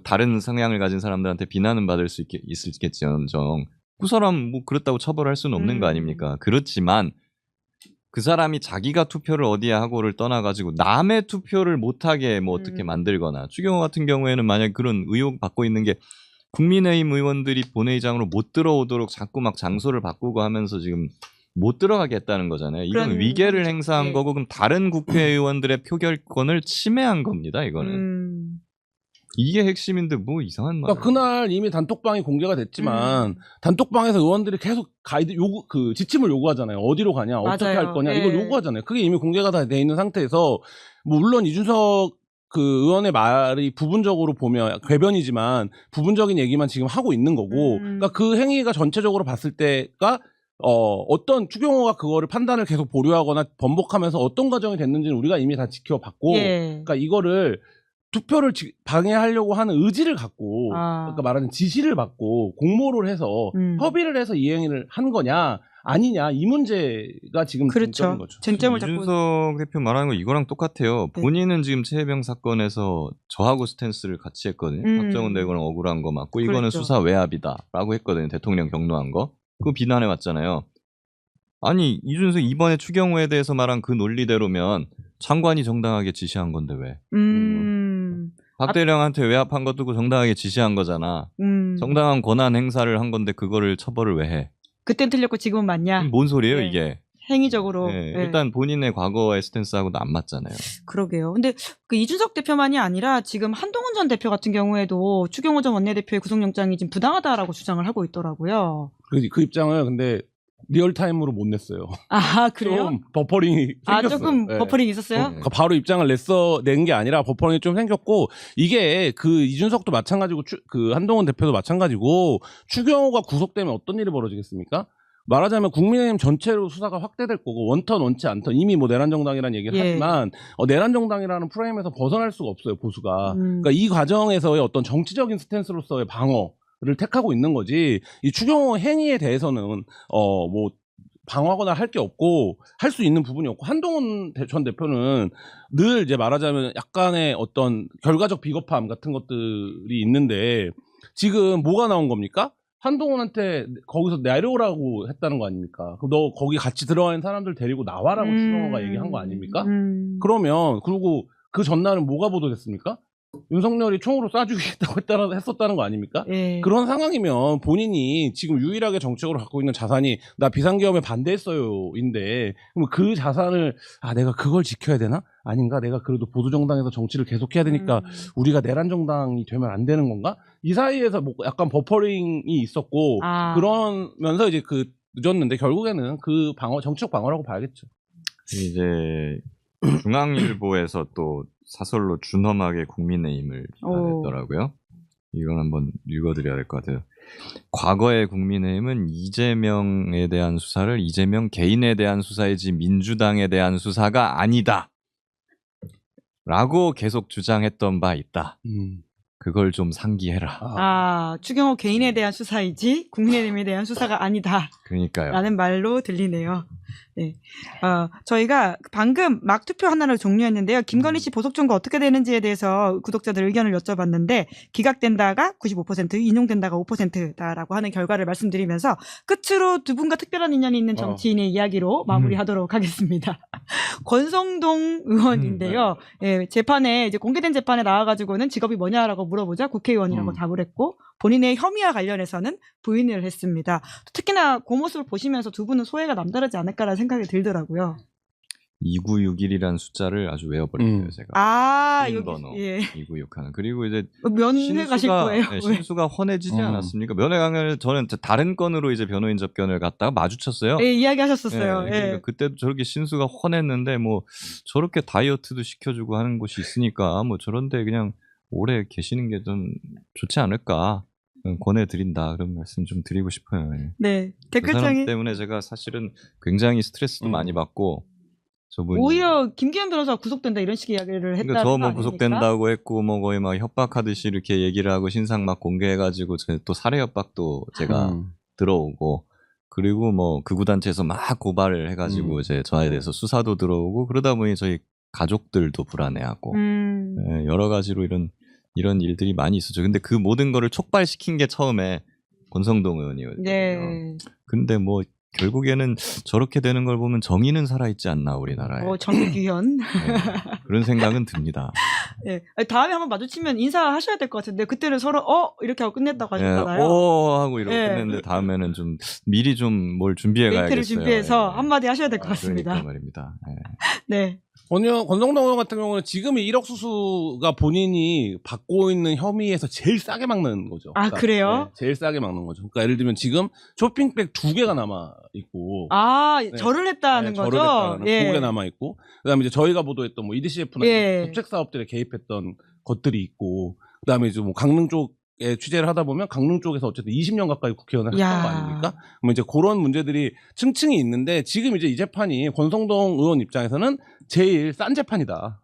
다른 성향을 가진 사람들한테 비난은 받을 수 있겠지언정 그 사람 뭐 그렇다고 처벌할 수는 없는 거 아닙니까? 그렇지만 그 사람이 자기가 투표를 어디에 하고를 떠나가지고 남의 투표를 못하게 뭐 어떻게 만들거나 추경호 같은 경우에는 만약 그런 의혹 받고 있는 게 국민의힘 의원들이 본회의장으로 못 들어오도록 자꾸 막 장소를 바꾸고 하면서 지금 못 들어가게 했다는 거잖아요. 이건 위계를 행사한 거고 그럼 다른 국회의원들의 표결권을 침해한 겁니다. 이거는. 이게 핵심인데 뭐 이상한 말. 그러니까 그날 이미 단톡방이 공개가 됐지만 단톡방에서 의원들이 계속 가이드 지침을 요구하잖아요. 어디로 가냐, 어떻게 할 거냐 이걸 요구하잖아요. 그게 이미 공개가 다 돼 있는 상태에서 뭐 물론 이준석 그 의원의 말이 부분적으로 보면 궤변이지만 부분적인 얘기만 지금 하고 있는 거고, 그러니까 그 행위가 전체적으로 봤을 때가 어떤 추경호가 그거를 판단을 계속 보류하거나 번복하면서 어떤 과정이 됐는지는 우리가 이미 다 지켜봤고, 그러니까 이거를 투표를 방해하려고 하는 의지를 갖고, 그러니까 말하는 지시를 받고 공모를 해서 협의를 해서 이 행위를 한 거냐 아니냐 이 문제가 지금 쟁점인 거죠. 쟁점을 잡고. 이준석 대표 말하는 거 이거랑 똑같아요. 본인은 지금 최혜병 사건에서 저하고 스탠스를 같이 했거든요. 박정훈 대검은 억울한 거 맞고 이거는 수사 외압이다라고 했거든요. 대통령 경로한 거. 그거 비난해 왔잖아요. 아니 이준석 이번에 추경호에 대해서 말한 그 논리대로면 장관이 정당하게 지시한 건데 왜? 박 대령한테 외압한 것도 그 정당하게 지시한 거잖아. 정당한 권한 행사를 한 건데 그거를 처벌을 왜 해? 그땐 틀렸고 지금은 맞냐? 뭔 소리예요 이게? 행위적으로. 일단 본인의 과거의 스탠스하고도 안 맞잖아요. 그러게요. 근데 그 이준석 대표만이 아니라 지금 한동훈 전 대표 같은 경우에도 추경호 전 원내대표의 구속영장이 지금 부당하다라고 주장을 하고 있더라고요. 그 입장을 근데 리얼타임으로 못 냈어요. 아, 그래요? 좀 버퍼링이 생겼어요. 조금 버퍼링이 있었어요? 바로 입장을 낸 게 아니라 버퍼링이 좀 생겼고, 이게 그 이준석도 마찬가지고 그 한동훈 대표도 마찬가지고 추경호가 구속되면 어떤 일이 벌어지겠습니까? 말하자면 국민의힘 전체로 수사가 확대될 거고, 원턴 원치 않던 이미 뭐 내란정당이라는 얘기를 하지만 내란정당이라는 프레임에서 벗어날 수가 없어요, 보수가. 그러니까 이 과정에서의 어떤 정치적인 스탠스로서의 방어를 택하고 있는 거지, 이 추경호 행위에 대해서는 뭐 방어하거나 할 게 없고 할 수 있는 부분이 없고, 한동훈 전 대표는 늘 이제 말하자면 약간의 어떤 결과적 비겁함 같은 것들이 있는데, 지금 뭐가 나온 겁니까? 한동훈한테 거기서 내려오라고 했다는 거 아닙니까? 너 거기 같이 들어가 있는 사람들 데리고 나와라고 추경호가 얘기한 거 아닙니까? 그러면 그리고 그 전날은 뭐가 보도됐습니까? 윤석열이 총으로 쏴주겠다고 했었다는 거 아닙니까? 그런 상황이면 본인이 지금 유일하게 정책으로 갖고 있는 자산이 나 비상계엄에 반대했어요인데, 그럼 그 자산을 내가 그걸 지켜야 되나? 아닌가? 내가 그래도 보수정당에서 정치를 계속해야 되니까 우리가 내란정당이 되면 안 되는 건가? 이 사이에서 뭐 약간 버퍼링이 있었고, 그러면서 이제 늦었는데 결국에는 그 정치적 방어라고 봐야겠죠. 이제 중앙일보에서 또 사설로 준엄하게 국민의힘을 비판했더라고요. 이건 한번 읽어드려야 될 것 같아요. 과거의 국민의힘은 이재명에 대한 수사를 이재명 개인에 대한 수사이지 민주당에 대한 수사가 아니다. 라고 계속 주장했던 바 있다. 그걸 좀 상기해라. 추경호 개인에 대한 수사이지 국민의힘에 대한 수사가 아니다. 그러니까요. 라는 말로 들리네요. 네. 저희가 방금 막 투표 하나를 종료했는데요. 김건희 씨 보석 청구 어떻게 되는지에 대해서 구독자들 의견을 여쭤봤는데 기각된다가 95%, 인용된다가 5%다라고 하는 결과를 말씀드리면서 끝으로 두 분과 특별한 인연이 있는 정치인의 이야기로 마무리하도록 하겠습니다. 권성동 의원인데요. 예, 재판에 이제 공개된 재판에 나와가지고는 직업이 뭐냐라고 물어보자 국회의원이라고 답을 했고 본인의 혐의와 관련해서는 부인을 했습니다. 특히나 그 모습을 보시면서 두 분은 소회가 남다르지 않을까라는 생각이 들더라고요. 2961이라는 숫자를 아주 외워버렸어요, 제가. 여기 번호. 예. 296하는. 그리고 이제 면회 가실 거예요. 네, 신수가 헌해지지 않았습니까? 면회 강을 저는 다른 건으로 이제 변호인 접견을 갔다가 마주쳤어요. 예, 이야기하셨었어요. 예, 그러니까 그때도 저렇게 신수가 헌했는데 뭐 저렇게 다이어트도 시켜주고 하는 곳이 있으니까 뭐 저런데 그냥 오래 계시는 게 좀 좋지 않을까. 권해드린다 그런 말씀 좀 드리고 싶어요. 네, 그 댓글창에 사람 때문에 제가 사실은 굉장히 스트레스도 많이 받고 오히려 김기현 변호사가 구속된다 이런 식의 이야기를 했다. 그러니까 저 뭐 구속된다고 했고 뭐 거의 막 협박하듯이 이렇게 얘기를 하고 신상 막 공개해가지고 또 살해 협박도 제가 들어오고 그리고 뭐 극우단체에서 막 고발을 해가지고 이제 저에 대해서 수사도 들어오고 그러다 보니 저희 가족들도 불안해하고 네, 여러 가지로 이런 일들이 많이 있었죠. 근데 그 모든 거를 촉발시킨 게 처음에 권성동 의원이거든요. 네. 근데 뭐 결국에는 저렇게 되는 걸 보면 정의는 살아있지 않나 우리나라에. 정의규현. 네, 그런 생각은 듭니다. 네. 다음에 한번 마주치면 인사하셔야 될 것 같은데 그때는 서로 이렇게 하고 끝냈다고 하셨잖아요. 네, 하고 이러고 끝냈는데 다음에는 좀 미리 좀 뭘 준비해 가야겠어요. 멘트를 준비해서 한마디 하셔야 될 것 같습니다. 그러니까 말입니다. 네. 권성동 의원 같은 경우는 지금 이 1억 수수가 본인이 받고 있는 혐의에서 제일 싸게 막는 거죠. 그러니까, 그래요? 네, 제일 싸게 막는 거죠. 그러니까 예를 들면 지금 쇼핑백 2개가 남아 있고, 절을 했다는 거죠. 절을 했다는 2개 남아 있고, 그다음에 이제 저희가 보도했던 뭐 EDCF나 협책 사업들에 개입했던 것들이 있고, 그다음에 이제 뭐 강릉 쪽 취재를 하다 보면 강릉 쪽에서 어쨌든 20년 가까이 국회의원을 했던 거 아닙니까? 그러면 이제 그런 문제들이 층층이 있는데 지금 이제 이 재판이 권성동 의원 입장에서는 제일 싼 재판이다.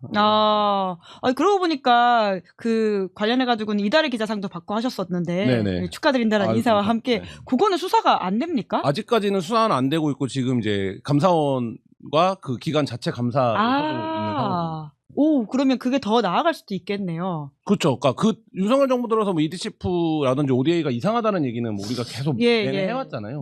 그러고 보니까 그 관련해가지고는 이달의 기자상도 받고 하셨었는데 축하드린다는 인사와 함께 그거는 수사가 안 됩니까? 아직까지는 수사는 안 되고 있고 지금 이제 감사원과 그 기관 자체 감사를 하고 있는 상황입니다. 그러면 그게 더 나아갈 수도 있겠네요. 그렇죠. 그러니까 그 윤석열 정부 들어서 뭐 EDCF라든지 ODA가 이상하다는 얘기는 뭐 우리가 계속 해왔잖아요.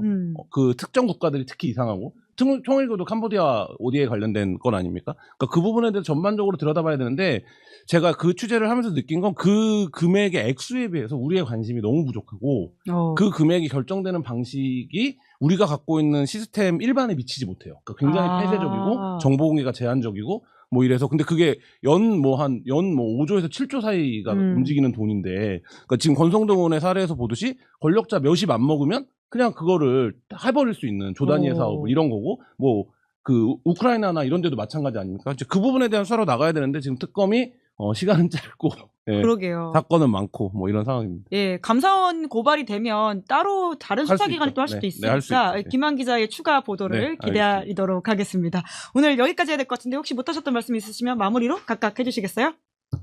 그 특정 국가들이 특히 이상하고 통일교도 캄보디아 ODA 관련된 건 아닙니까? 그러니까 그 부분에 대해서 전반적으로 들여다봐야 되는데 제가 그 취재를 하면서 느낀 건 그 금액의 액수에 비해서 우리의 관심이 너무 부족하고 그 금액이 결정되는 방식이 우리가 갖고 있는 시스템 일반에 미치지 못해요. 그러니까 굉장히 폐쇄적이고 정보 공개가 제한적이고 뭐 이래서 근데 그게 연 5조에서 7조 사이가 움직이는 돈인데 그러니까 지금 권성동 의원의 사례에서 보듯이 권력자 몇십 안 먹으면 그냥 그거를 해버릴 수 있는 조단위의 사업 이런 거고 뭐 그 우크라이나나 이런 데도 마찬가지 아닙니까? 그 부분에 대한 수사로 나가야 되는데 지금 특검이 시간은 짧고 그러게요. 사건은 많고 뭐 이런 상황입니다. 감사원 고발이 되면 따로 다른 수사기관이 또 할 수도 있으니까 김한 기자의 추가 보도를 기대하도록 하겠습니다. 오늘 여기까지 해야 될 것 같은데 혹시 못하셨던 말씀 있으시면 마무리로 각각 해주시겠어요?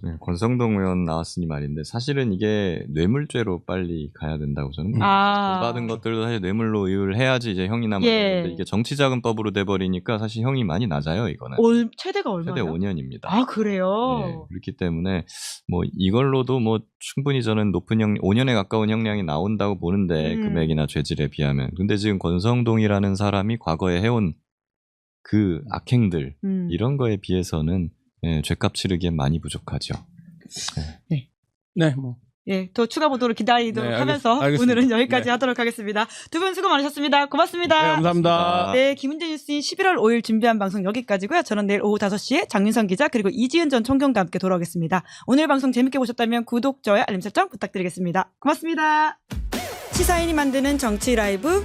네, 권성동 의원 나왔으니 말인데 사실은 이게 뇌물죄로 빨리 가야 된다고 저는 받은 것들도 사실 뇌물로 이유를 해야지 이제 형이 남았는데 이게 정치자금법으로 돼버리니까 사실 형이 많이 낮아요 이거는. 최대가 얼마예요? 최대 5년입니다. 그래요? 네, 그렇기 때문에 뭐 이걸로도 뭐 충분히 저는 높은 5년에 가까운 형량이 나온다고 보는데 금액이나 죄질에 비하면. 근데 지금 권성동이라는 사람이 과거에 해온 그 악행들 이런 거에 비해서는 죄값 치르기엔 많이 부족하죠. 더 추가 보도를 기다리도록 하면서 오늘은 여기까지 하도록 하겠습니다. 두 분 수고 많으셨습니다. 고맙습니다. 감사합니다. 김은재 뉴스인 11월 5일 준비한 방송 여기까지고요. 저는 내일 오후 5시에 장윤선 기자 그리고 이지은 전 총경과 함께 돌아오겠습니다. 오늘 방송 재밌게 보셨다면 구독, 좋아요, 알림 설정 부탁드리겠습니다. 고맙습니다. 시사인이 만드는 정치 라이브